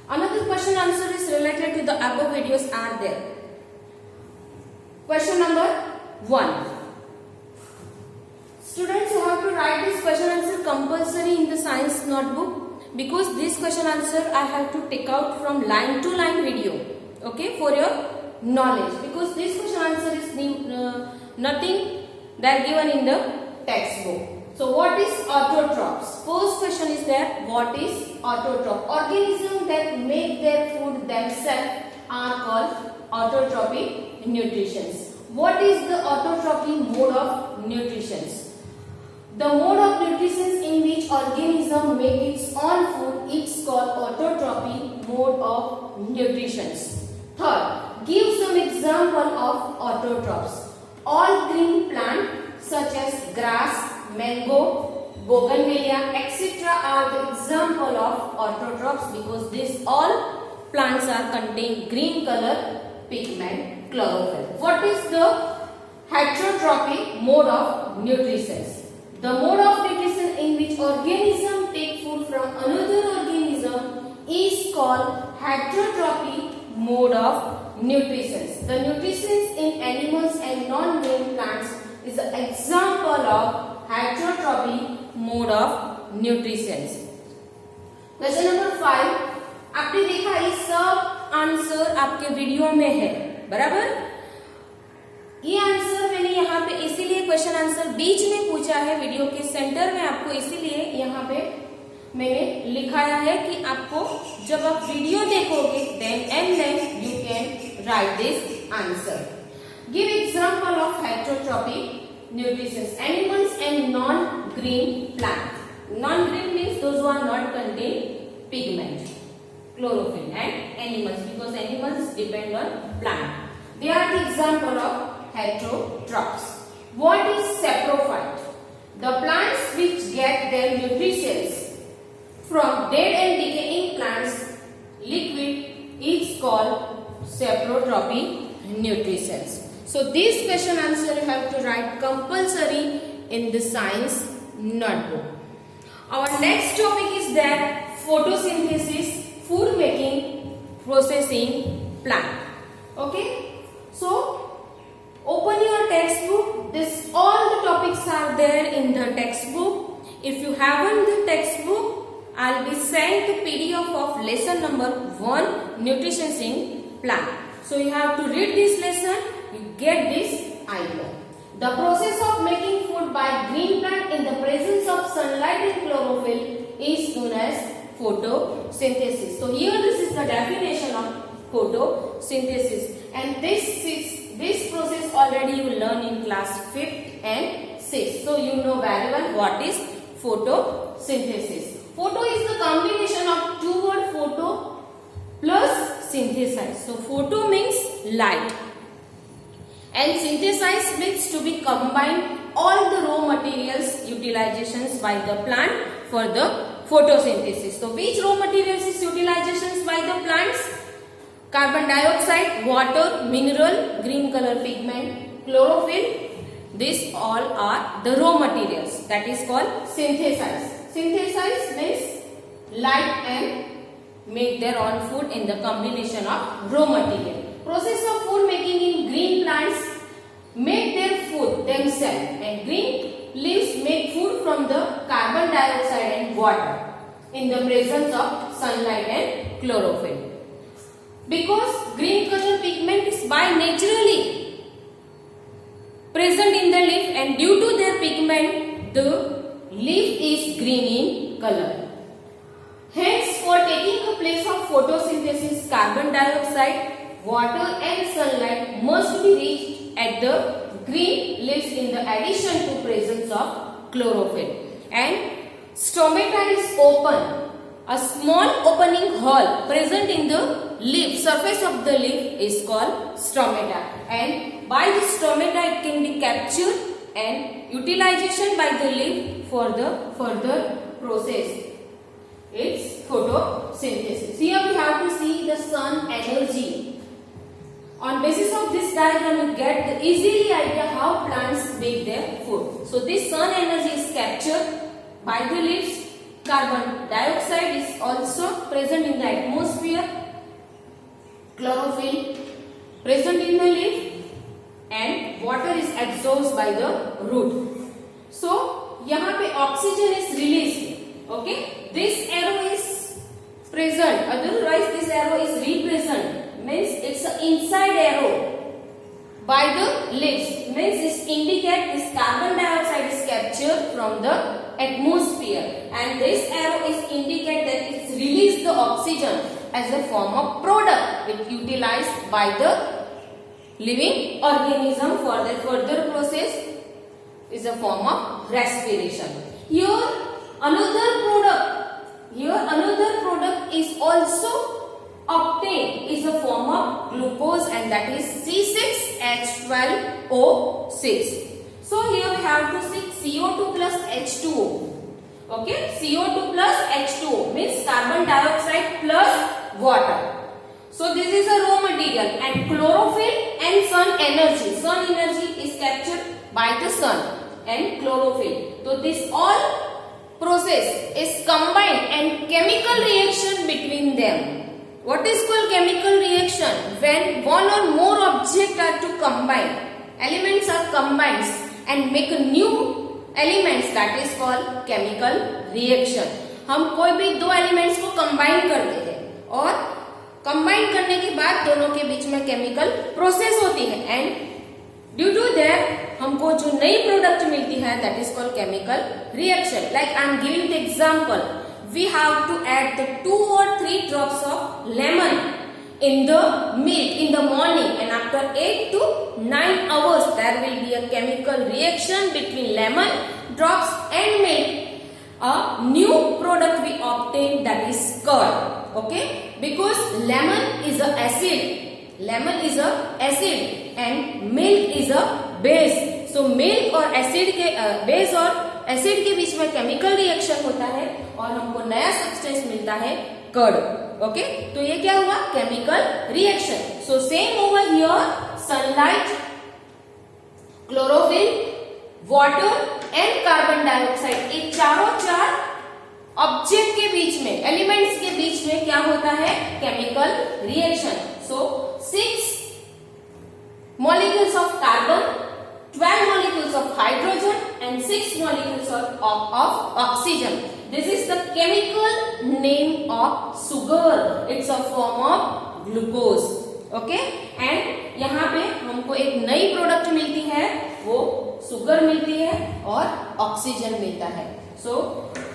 Another question answer is related to the above videos are there. Question number 1. Students, you have to write this question answer compulsory in the science notebook, because this question answer I have to take out from line to line video, okay, for your knowledge, because this question answer is nothing that given in the textbook. So what is autotrophs? First question is there, what is autotroph? Organisms that make their food themselves are called autotrophic nutritions. What is the autotrophy mode of nutrition? The mode of nutrition in which organism make its own food is called autotrophy mode of nutrition. Third, give some example of autotrophs. All green plants such as grass, mango, bougainvillea, etc. are the example of autotrophs, because these all plants are contain green color pigment, chlorophyll. What is the heterotrophic mode of nutrition? The mode of nutrition in which organism take food from another organism is called heterotrophy mode of nutrition. The nutrition in animals and non-green plants is an example of heterotrophy mode of nutrition. Question number 5, आपने देखा ये सब answer आपके video में है, बराबर। ये answer मैंने यहाँ पे इसीलिए क्वेश्चन आंसर बीच में पूछा है, वीडियो के सेंटर में आपको इसीलिए यहाँ पे मैंने लिखाया है कि आपको जब आप वीडियो देखोगे then you can write this answer. Give example of heterotrophic nutrition. Animals and non-green plants. Non-green means those who are not contain pigment, chlorophyll, and animals, because animals depend on plant. They are the example of heterotrophs. What is saprophyte? The plants which get their nutrition from dead and decaying plants liquid is called saprotrophic nutrition. So this question answer you have to write compulsory in the science notebook. Our next topic is that photosynthesis, food making, processing plant. Okay, so open your textbook. This all the topics are there in the textbook. If you haven't the textbook, I'll be sent the PDF of lesson number 1, nutrition in plant. So you have to read this lesson, you get this idea. The process of making food by green plant in the presence of sunlight and chlorophyll is known as photosynthesis. So here this is the definition of photosynthesis, and this process already you learn in class 5th and 6th. So you know very well what is photosynthesis. Photo is the combination of two words, photo plus synthesize. So photo means light and synthesize means to be combined all the raw materials utilizations by the plant for the photosynthesis. So which raw materials is utilizations by the plants? Carbon dioxide, water, mineral, green color pigment, chlorophyll. These all are the raw materials, that is called synthesize. Synthesize means light and make their own food in the combination of raw material. Process of food making in green plants make their food themselves, and green leaves make food from the carbon dioxide and water in the presence of sunlight and chlorophyll. Because green color pigment is by naturally present in the leaf, and due to their pigment the leaf is green in color. Hence, for taking the place of photosynthesis, carbon dioxide, water and sunlight must be reached at the green leaves in the addition to presence of chlorophyll. And stomata is open. A small opening hole present in the leaf, surface of the leaf is called stomata. And by the stomata it can be captured and utilization by the leaf for the further process. It's photosynthesis. Here we have to see the sun energy. On basis of this diagram you get the easily idea how plants make their food. So this sun energy is captured by the leaves. carbon dioxide is also present in the atmosphere, chlorophyll present in the leaf, and water is absorbed by the root. So यहाँ पे oxygen is released. Okay, this arrow is present. Otherwise, this arrow is represent. Means it's an inside arrow by the leaves. Means it indicate this carbon dioxide is captured from the atmosphere, and this arrow is indicate that it's released the oxygen as a form of product which utilized by the living organism for the further process is a form of respiration. Here another product is also obtained is a form of glucose, and that is C6H12O6. So here we have to see CO2 plus H2O. Okay, CO2 plus H2O means carbon dioxide plus water. So this is a raw material, and chlorophyll and sun energy. Sun energy is captured by the sun and chlorophyll. So this all process is combined and chemical reaction between them. What is called chemical reaction? When one or more objects are to combine, elements are combined and make a new elements, that is called chemical reaction. हम कोई भी दो elements को combine करते हैं और combine करने के बाद दोनों के बीच में केमिकल प्रोसेस होती है, एंड ड्यू टू दैट हमको जो नई प्रोडक्ट मिलती है that is called chemical reaction. Like I am giving the example. We have to add the 2 or 3 drops of lemon in the milk in the morning, and after 8 to 9 hours there will be a chemical reaction between lemon drops and milk. A new product we obtain, that is curd. Okay, because lemon is a acid, and milk is a base. So milk और acid के base और acid के बीच में chemical reaction होता है और हमको नया सब्सटेंस मिलता है कर्ड. ओके, तो ये क्या हुआ? Chemical reaction. So same over here, sunlight, chlorophyll, water and carbon dioxide, ये चारों चार ऑब्जेक्ट के बीच में, एलिमेंट्स के बीच में क्या होता है? Chemical reaction. So 6 molecules of carbon, 12 molecules of hydrogen and 6 molecules of oxygen. This is the chemical name of sugar. It's a form of glucose. Okay? And यहाँ पे हमको एक नई प्रोडक्ट मिलती है, वो सुगर मिलती है और ऑक्सीजन मिलता है. So